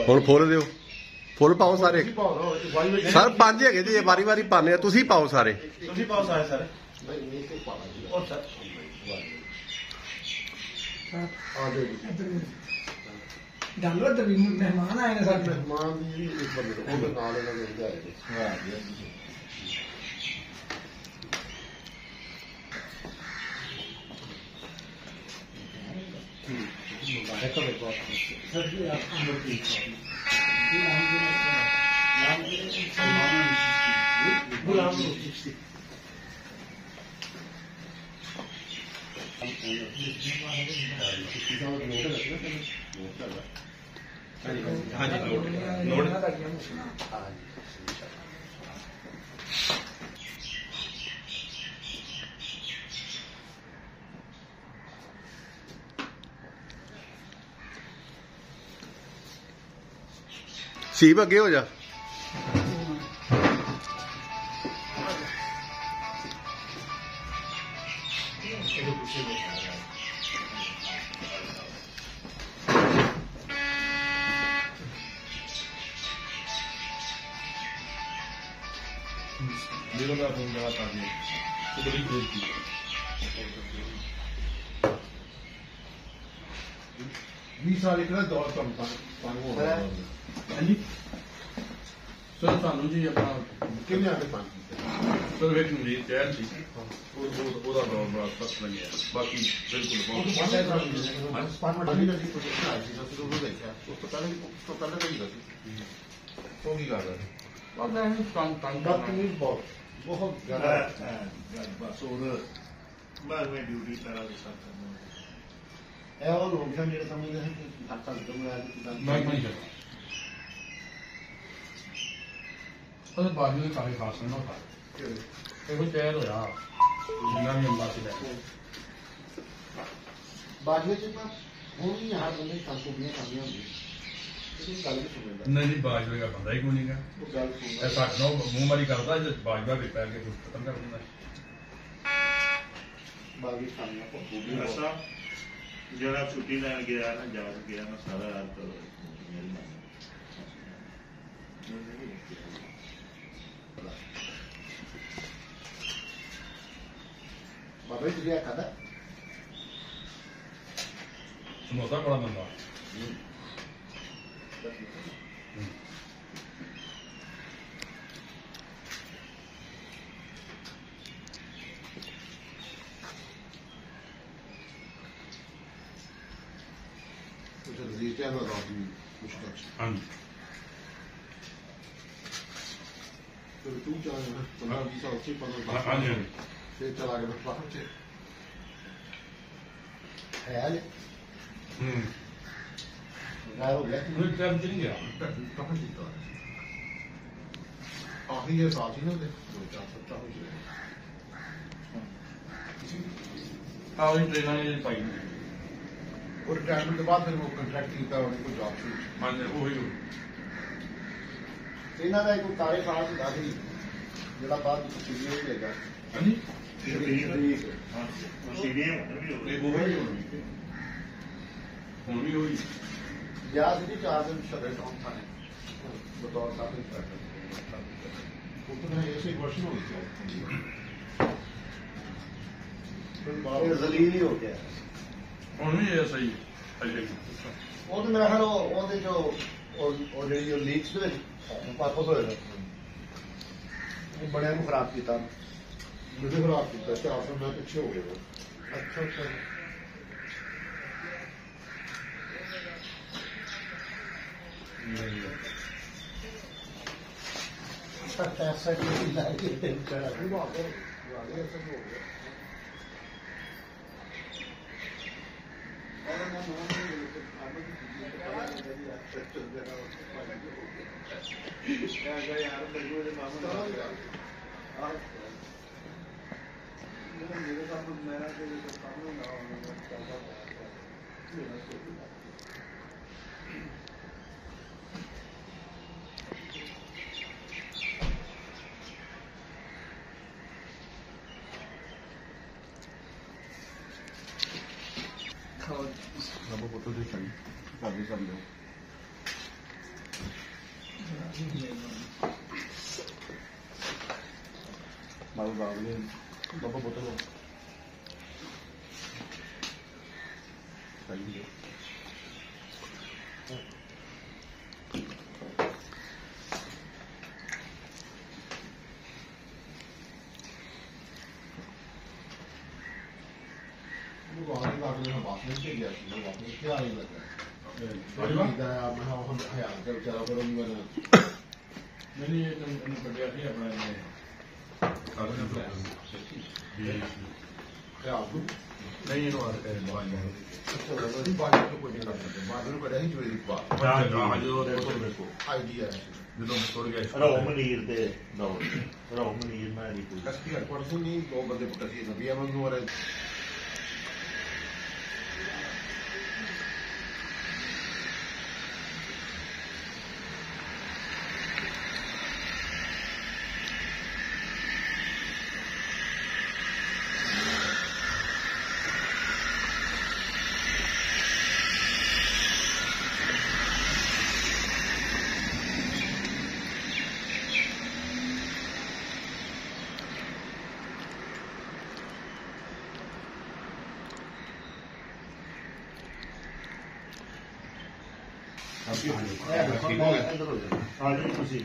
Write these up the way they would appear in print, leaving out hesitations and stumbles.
ਹੁਣ ਫੁੱਲ ਦਿਓ, ਫੁੱਲ ਪਾਓ ਸਾਰੇ ਸਰ। 5 ਹੈਗੇ ਜੀ, ਵਾਰੀ ਵਾਰੀ ਪਾਣੇ ਆ, ਤੁਸੀਂ ਪਾਓ ਸਾਰੇ। ਤੁਸੀਂ ਪਾਓ ਸਾਰੇ ਸਰ। ਡਾਲਰ ਤੇ ਵੀ ਮਹਿਮਾਨ ਆਏ ਨੇ ਸਾਡੇ। ਮਹਿਮਾਨ ਦੀ ਇੱਕ ਬੰਦੇ ਉਹਦੇ ਨਾਲ ਇਹਨਾਂ ਦੇ ਆਏ ਨੇ। ਸੀਬ ਅੱਗੇ ਹੋ ਜਾ। साल इतना दौर कम था ਸਰ ਸਾਨੂੰ ਜੀ ਆਪਣਾ कितने आते पानी ਸਰ ਵੇਖ ਮਰੀਜ਼ ਜ਼ਹਿਰ ਸੀ ਉਹਦਾ ਦੌਰ ਬੜਾ ਸਖਤ ਲੱਗਿਆ, ਬਾਕੀ ਬਿਲਕੁਲ ਬਹੁਤ पानी लगी प्रोजेक्ट आई थी सबसे दूर देखा उसको पहले नहीं लगी तो की कर रहा ਪਰ ਮੈਂ ਇਹਨੂੰ ਤੰਗ तकलीफ बहुत ज्यादा ਬਸ ਉਹਦਾ ਬਾਅਦ ਵਿੱਚ ਡਿਊਟੀ ਕਰਾ ਦੇ ਸਕਦਾ है और लोग हैं मेरे समझ हैं कि हाथ खत्म हो गया ਨਹੀਂ ਕਰਦਾ। ਉਹਦੇ ਬਾਜੂ ਦੇ ਕਾਫੀ ਖਾਸ ਨਾ ਹੁੰਦਾ ਇਹੋ ਜ਼ਹਿਰ ਹੋਇਆ ਜਿੰਨਾ ਵੀ ਅੰਬਾ ਸੀ ਲੈ बाजू से ना वो नहीं यहाँ बंदे सांसों भी कमियां होंगी लेकिन गल नहीं सुनेगा ਨਹੀਂ ਨਹੀਂ ਬਾਜੂ ਦਾ ਬੰਦਾ ਹੀ ਕੋਈ ਨਹੀਂਗਾ। वो गल सुन ਇਹ ਸਾਡੇ ਨਾਲ ਮੂੰਹ ਮਾਰੀ ਕਰਦਾ ਜੇ ਬਾਜੂ ਵੀ ਪੈ ਕੇ ਕੁਝ ਖਤਮ ਕਰ ਦਿੰਦਾ। बागी खानियां को खूबी ਐਸਾ ਜਿਹੜਾ ਛੁੱਟੀ ਲੈਣ ਗਿਆ ਨਾ ਜਾ ਗਿਆ ਨਾ ਸਾਰਾ ਰਾਤ बाबा जी लिया खाता ਸਮੋਸਾ ਬੜਾ ਮੰਦਾ। कुछ रजीते हैं ना रात में कुछ कुछ ਹਾਂਜੀ तो तू चाहे ना 15-20 साल से 15 ਹਾਂਜੀ फिर चला गया बाहर से ख्याल गायब हो गया ਉਹਨੂੰ ਟਾਈਮ ਚ ਨਹੀਂ ਗਿਆ। कहाँ जीता आखिरी ये साथ ही ना दे 2-4 साल हो गए ਆਹ ਉਹੀ ਟ੍ਰੇਨਾਂ ਨੇ ਪਾਈ और रिटायरमेंट के बाद फिर वो कंट्रैक्ट किया उनको जॉब शुरू ਹਾਂਜੀ ਉਹੀ ਇਹਨਾਂ ਦਾ ਇੱਕ ਕਾਲੇ ਸਾਹ ਹੁੰਦਾ ਸੀ ਜਿਹੜਾ ਬਾਅਦ ਵਿੱਚ ਸੀਨੀਅਰ ਹੀ ਲੱਗਾ ਹਾਂਜੀ ਸੀਡੀਐਮ ਵੀ ਹੋ ਇਹ ਉਹੀ ਹੋਣੀ ਹੁਣ ਵੀ ਹੋਈ या ਸੀ 4 दिन ਸ਼ਬਦ ਟੌਮ ਥਾਣੇ ਬਤੌਰ ਸਾਥ ਇੰਸਪੈਕਟਰ ਉਹ ਤਾਂ ਐਸੇ ਵਰਸ਼ਨ ਹੋ ਗਿਆ ਇਹ ਜ਼ਲੀਲ ਹੀ ਹੋ ਗਿਆ। ਹੁਣ ਵੀ ਇਹ ਸਹੀ ਹੈ। ਉਹ ਤਾਂ ਮੇਰਾ ਖਿਆਲ ਉਹਦੇ ਜੋ ਉਹ ਜਿਹੜੀ ਲੀਕਸ ਦੇ ਵਿੱਚ ਵਾਪਸ ਹੋਇਆ ਉਹ ਬੜਿਆਂ ਨੂੰ ਖਰਾਬ ਕੀਤਾ ਮੈਨੂੰ ਖਰਾਬ ਕੀਤਾ 4 ਸਾਲ ਮੈਂ ਪਿੱਛੇ ਹੋ ਗਿਆ ਅੱਛਾ ਅੱਛਾ पैसा ਬਾਬਾ ਬਾਬਾ ਨੇ ਬਾਬਾ ਬੋਤਲ ਸਹੀ ਹੈ ਉਹ ਬਾਹਰ ਦਾ ਆਪਣੇ ਬਾਪ ਨੇ ਕਿਹਾ ਸੀ ਉਹ ਆਪਣੇ ਕੀ ਆਈ ਲੱਗਾ ਦਾ ਮੈਂ ਹਾਂ ਹਯਾ ਤੇ ਵਿਚਾਰਾ ਕਰੂੰਗਾ ਨਾ ਨਹੀਂ ਇਹਨੂੰ ਕੱਢਿਆ ਸੀ ਆਪਣਾ ਇਹਨੇ ਕਾਗਜ਼ ਪਲਾਨ ਨਹੀਂ ਇਹਨੂੰ ਆ ਕੇ ਬਾਹਰ ਅਸੀਂ ਬਾਹਰ ਤੋਂ ਕੋਈ ਨਹੀਂ ਕਰਦੇ ਬਾਹਰ ਨੂੰ ਕਰਿਆ ਸੀ ਚੋਰੀ ਦੀ ਬਾਤ ਆਈਡੀਆ ਜਦੋਂ ਟੁੱਟ ਗਿਆ ਰੋ ਮਨੀਰ ਦੇ ਦੌਰ ਰੋ ਮਨੀਰ ਮੈਂ ਦੀ ਕੋਈ ਕਸਤੀ ਹਰ ਪਰਸਨ ਨਹੀਂ ਦੋ ਬੰਦੇ ਪੁੱਟੇ ਸੀ ਨਬੀਆ ਮੰਗੂ ਵਾਲੇ ਆਜੀ ਤੁਸੀਂ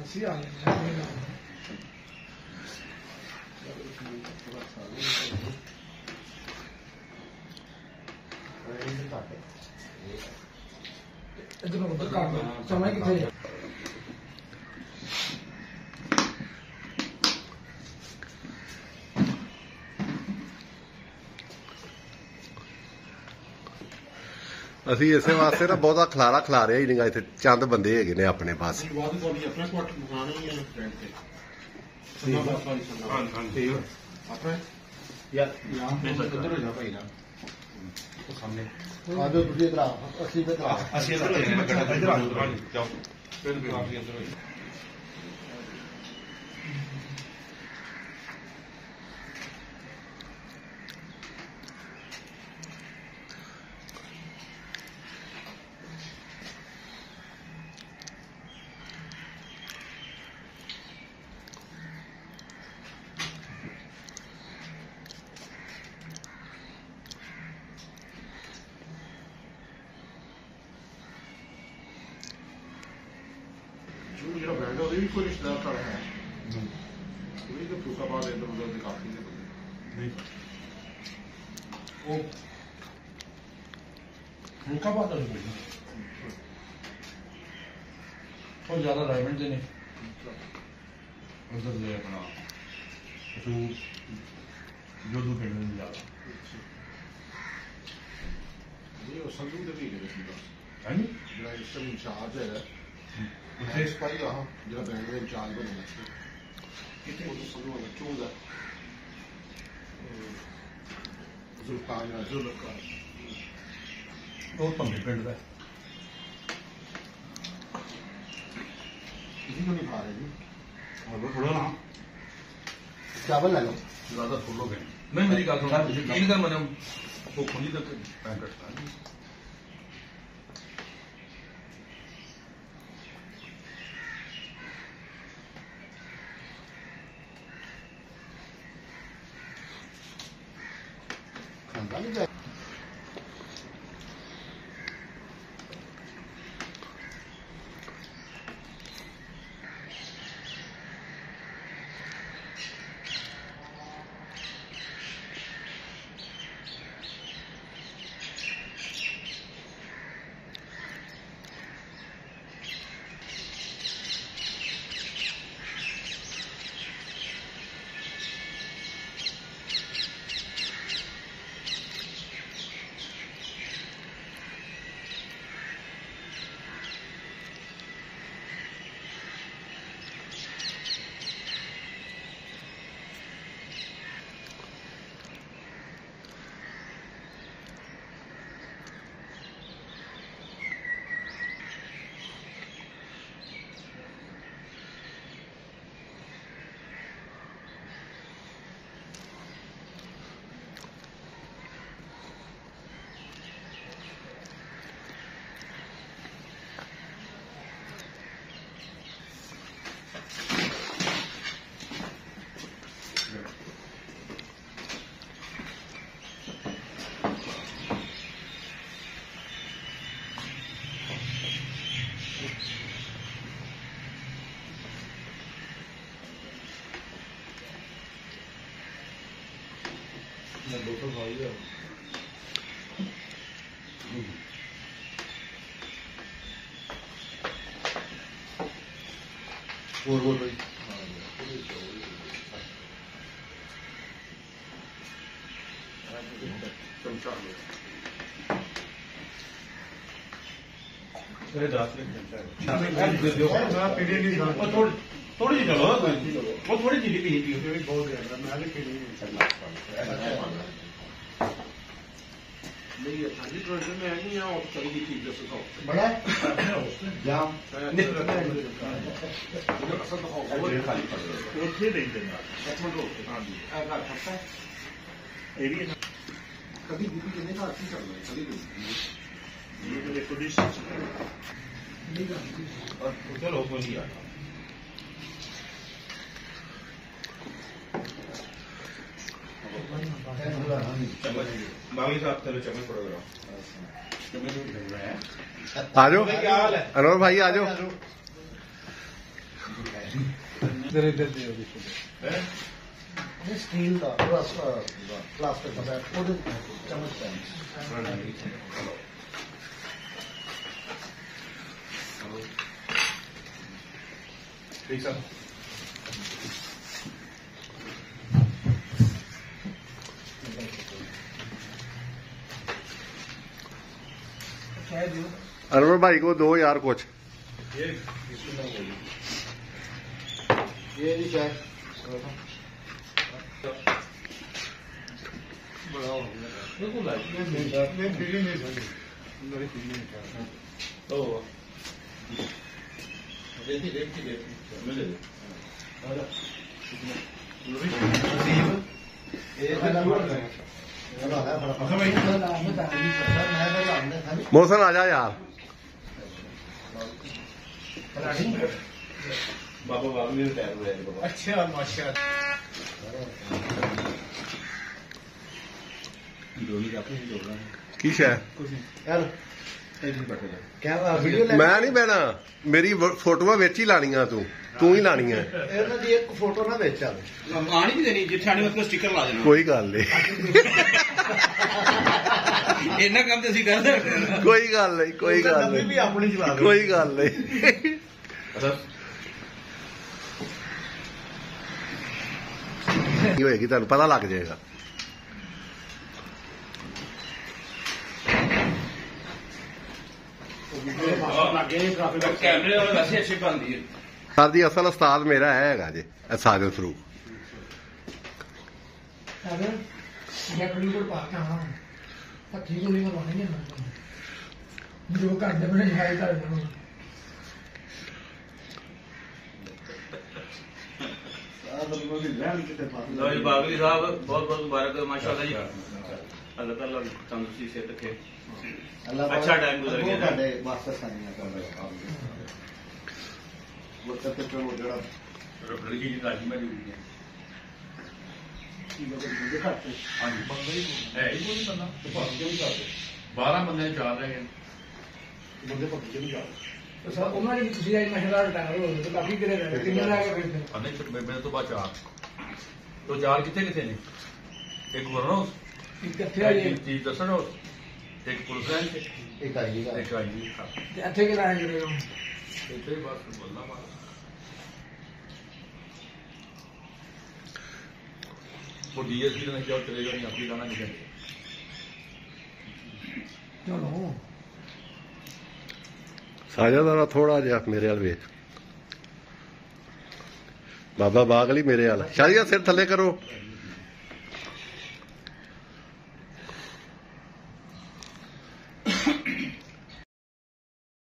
ਅਸੀਂ ਆ ਗਏ ਇਧਰ ਨੂੰ ਉਧਰ ਕਰ ਦੋ ਸਮਝ ਕਿੱਥੇ ਹੈ ਅਸੀਂ ਇਸੇ ਵਾਸਤੇ ਨਾ ਬਹੁਤਾ ਖਲਾਰਾ ਖਿਲਾਰਿਆ ਹੀ ਨਹੀਂਗਾ ਇੱਥੇ ਚੰਦ ਬੰਦੇ ਹੈਗੇ ਨੇ ਆਪਣੇ ਪਾਸ ਬਹੁਤ ਬੋਲੀ ਆਪਣਾ ਕੁਆਟਰ ਦੁਕਾਨ ਹੀ ਹੈ ਫਰੈਂਡ ਤੇ ਆਪਣਾ ਯਾਰ ਕਿੱਧਰ ਹੋ ਜਾ ਭਾਈ ਨਾ ਸਾਹਮਣੇ ਆਜੋ ਤੁਸੀਂ ਇਧਰ ਆ ਅਸੀਂ ਇਧਰ ਆ ਅਸੀਂ ਇੱਧਰ ਹੋ ਜਾਈਏ ਇੱਧਰ ਆ ਜਾਓ ਫਿਰ ਵੀ ਕਾਫੀ ਇੱਧਰ ਹੋ ਜਾਈਏ ਜਿਹੜਾ ਬੈਂਡ ਉਹਦੇ ਵੀ ਕੋਈ ਰਿਸ਼ਤੇਦਾਰ ਤਾਂ ਹੈ ਉਹਦੀ ਤਾਂ ਫੂਕਾਬਾਦ ਇੱਧਰ ਉੱਧਰ ਦੇ ਕਾਫੀ ਨੇ ਬੰਦੇ ਨਹੀਂ ਉਹ ਰੁਕਾ ਬਾਤ ਹੈ ਉਹ ਜ਼ਿਆਦਾ ਡਾਇਮੰਡ ਦੇ ਨੇ ਉਧਰ ਦੇ ਆਪਣਾ ਜੋ ਜੋਦੂ ਪਿੰਡ ਨੂੰ ਜ਼ਿਆਦਾ ਇਹ ਉਹ ਸੰਧੂ ਦੇ ਵੀ ਨੇ ਹੈ ਨੀ ਜਿਹੜਾ ਇਸ ਟਾਈਮ ਇੰਚਾਰਜ ਹੈ ਉੱਥੇ ਇਸ ਪਾਈ ਆ ਜਿਹੜਾ ਬੈਂਡ ਦੇ ਇੰਚਾਰਜ ਬਣਿਆ ਕਿਤੇ ਉਹ ਸੰਧੂ ਵਾਲਾ ਚੋਦਾ ਜ਼ੁਲਕਾਰ ਜ਼ੁਲਕਾਰ ਉਹ ਪੰਮੇ ਪਿੰਡ ਦਾ ਇਹ ਨੂੰ ਨਹੀਂ ਖਾ ਰਹੇ ਜੀ ਉਹ ਥੋੜਾ ਨਾ ਚਾਵਲ ਲੈ ਲਓ ਜ਼ਿਆਦਾ ਥੋੜੋ ਗਏ ਨਹੀਂ ਮੇਰੀ ਗੱਲ ਸੁਣ ਯਕੀਨ ਕਰ ਮੈਨੂੰ ਉਹ ਖੁਣੀ ਤੱਕ ਪੈਂਟ ਕੱਟਦਾ ਖਾਂਦਾ ਨਹੀਂ ਜਾ ਹੋਰ ਬਈ ਥੋੜੀ ਜਿਹੀ ਚਲੋ ਉਹ ਥੋੜੀ ਜਿਹੀ ਪੀ ਬਹੁਤ ਜ਼ਿਆਦਾ ਮੈਂ ਵੀ ਕਿਹੜੀ ਨਹੀਂ ਸਾਡੀ ਪ੍ਰੋਜੈਕਟ ਮੈਂ ਨਹੀਂ ਆ ਉਹ ਚਲੀ ਦੀ ਚੀਜ਼ ਦੱਸੋ ਬੜਾ ਜਾਮ ਉੱਥੇ ਦੇ ਦੇਣਾ ਹਾਂਜੀ ਇਹ ਵੀ ਕਦੀ ਬੀਬੀ ਕਿੰਨੇ ਘਰ ਕੀ ਕਰਨਾ ਕਦੀ ਇਹ ਦੇਖੋ ਦੀ ਚਲੋ ਕੋਈ ਆ ਬਾਗੀ ਸਾਹਿਬ ਚਲੋ ਚਮਚ ਪ੍ਰੋਗਰਾਮ ਆ ਜਾਓ ਅਨਵਰ ਭਾਈ ਆ ਜਾਓ ਤੇਰੇ ਇੱਧਰ ਦੇ ਇਹ ਸਟੀਲ ਦਾ ਪਲਾਸਟਿਕ ਦਾ ਬੈਗ ਉਹਦੇ ਚਮਚ ਪੈਂਦਾ ਠੀਕ ਸਰ ਕਹਿ ਦਿਓ ਅਨਵਰ ਭਾਈ ਕੋ ਦੋ ਯਾਰ ਕੁਛ ਇਹ ਜੀ ਚਾਹ ਬਿਲਕੁਲ ਆਈ ਮੈਂ ਬਿਲੀ ਨਹੀਂ ਸਕਦੀ ਮੇਰੀ ਫੀਲਿੰਗ ਹੈ ਉਹ ਦੇਖੀ ਮਿਲ ਜੇ ਇਹ ਤਾਂ ਜ਼ਰੂਰ ਹੈ ਇਹਦਾ ਹੈ ਬੜਾ ਮੈਂ ਤਾਂ ਮੈਂ ਤਾਂ ਲਾਉਂਦਾ ਹਾਂ ਮੋਹਸਨ ਆ ਜਾ ਯਾਰ ਬਾਬਾ ਬਾਬੂ ਨੇ ਟਾਇਰ ਹੋਇਆ ਬਾਬਾ ਅੱਛਾ ਮਾਸ਼ਾ ਦੋਨੀ ਦਾ ਆਪਣੀ ਜੋੜਨਾ ਕੀ ਸ਼ੈ ਯਾਰ ਇਹ ਬੈਠੇ ਕਿਆ ਵੀਡੀਓ ਲੈ ਮੈਂ ਨਹੀਂ ਬਹਿਣਾ ਮੇਰੀ ਫੋਟੋਆਂ ਵਿੱਚ ਹੀ ਲਾਣੀਆਂ ਤੂੰ ਹੀ ਲਾਣੀਆਂ ਇਹਨਾਂ ਦੀ ਇੱਕ ਫੋਟੋ ਨਾ ਵਿੱਚ ਆਵੇ ਆਣੀ ਵੀ ਦੇਣੀ ਜਿੱਥੇ ਆਣੀ ਮਤਲਬ ਸਟicker ਲਾ ਦੇਣਾ ਕੋਈ ਗੱਲ ਨਹੀਂ ਇੰਨਾ ਕੰਮ ਤੇ ਅਸੀਂ ਕਰਦੇ ਕੋਈ ਗੱਲ ਨਹੀਂ ਕੋਈ ਗੱਲ ਵੀ ਨਹੀਂ ਆਪਣੀ ਚਲਾ ਦੇ ਕੋਈ ਗੱਲ ਨਹੀਂ ਕੀ ਹੋਏਗੀ ਤੁਹਾਨੂੰ ਪਤਾ ਲੱਗ ਜਾਏਗਾ ਕੈਮਰੇ ਵਾਲੇ ਵੈਸੇ ਅੱਛੇ ਬਣਦੀ ਹੈ ਸਰ ਦੀ ਅਸਲ ਉਸਤਾਦ ਮੇਰਾ ਹੈਗਾ ਜੀ ਸਾਜਨ ਸਰੂਪ ਅਗਰ ਮੈਂ ਕੁੜੀ ਕੋਲ ਪਾ ਕੇ ਆਉਣਾ ਪੱਕੀ ਗੋਲੀ ਮਰਵਾਉਣੀ ਹੈ ਜੋ ਘਰ ਦੇ ਬਣੇ ਜਾਏ ਤਾਂ ਲੋ ਜੀ ਬਾਗਲੀ ਸਾਹਿਬ ਬਹੁਤ ਬਹੁਤ ਮੁਬਾਰਕ ਮਾਸ਼ਾਅੱਲਾ ਜੀ ਅੱਲਾਹ ਤਾਲਾ ਤੰਦਰੁਸਤੀ ਸਿਹਤ ਰੱਖੇ अच्छा टाइम गुजर गया ਤੁਹਾਡੇ ਮਾਸਟਰ ਸਾਨੀਆਂ ਤੁਹਾਡੇ ਉਹ ਤੱਕ ਤੇ ਉਹ ਜਿਹੜਾ लड़की की ताजी में जुड़ी है हाँ जी है ही कोई बंदा तो भाग के भी कर दे 12 बंदे चार रहे हैं ਬੰਦੇ ਪੱਕੀ ਕੇ ਨਹੀਂ ਜਾ ਸਰ ਉਹਨਾਂ ਨੇ ਤੁਸੀਂ ਅੱਜ ਮਹਿਲਾ ਰਿਟਾਇਰ ਹੋ ਗਏ ਤਾਂ ਕਾਫੀ ਕਿਰੇ ਰਹੇ ਕਿੰਨੇ ਰਹਿ ਗਏ ਫਿਰ हमने मेरे तो बाद चार तो चार कितने ने एक वरनोस ਕਿੱਥੇ ਆ ਜੀ चीज दसनो एक पुलिस लाइन से ਇੱਕ ਆਈ ਦਾ एक आई जी था ਤੇ ਇੱਥੇ ਕਿ ਰਹਿ ਗਏ ਹੋ इतने बस बोलना मार वो डीएसपी ने क्या चलेगा नहीं अपनी गाना नहीं करते ਚਲੋ ਸਾਜਾ ਦਾ ਥੋੜਾ ਜਿਹਾ ਮੇਰੇ ਵੱਲ ਵੇਖ ਬਾਬਾ ਬਾਗਲੀ ਮੇਰੇ ਵੱਲ ਸ਼ਾਦੀਆ ਸਿਰ ਥੱਲੇ ਕਰੋ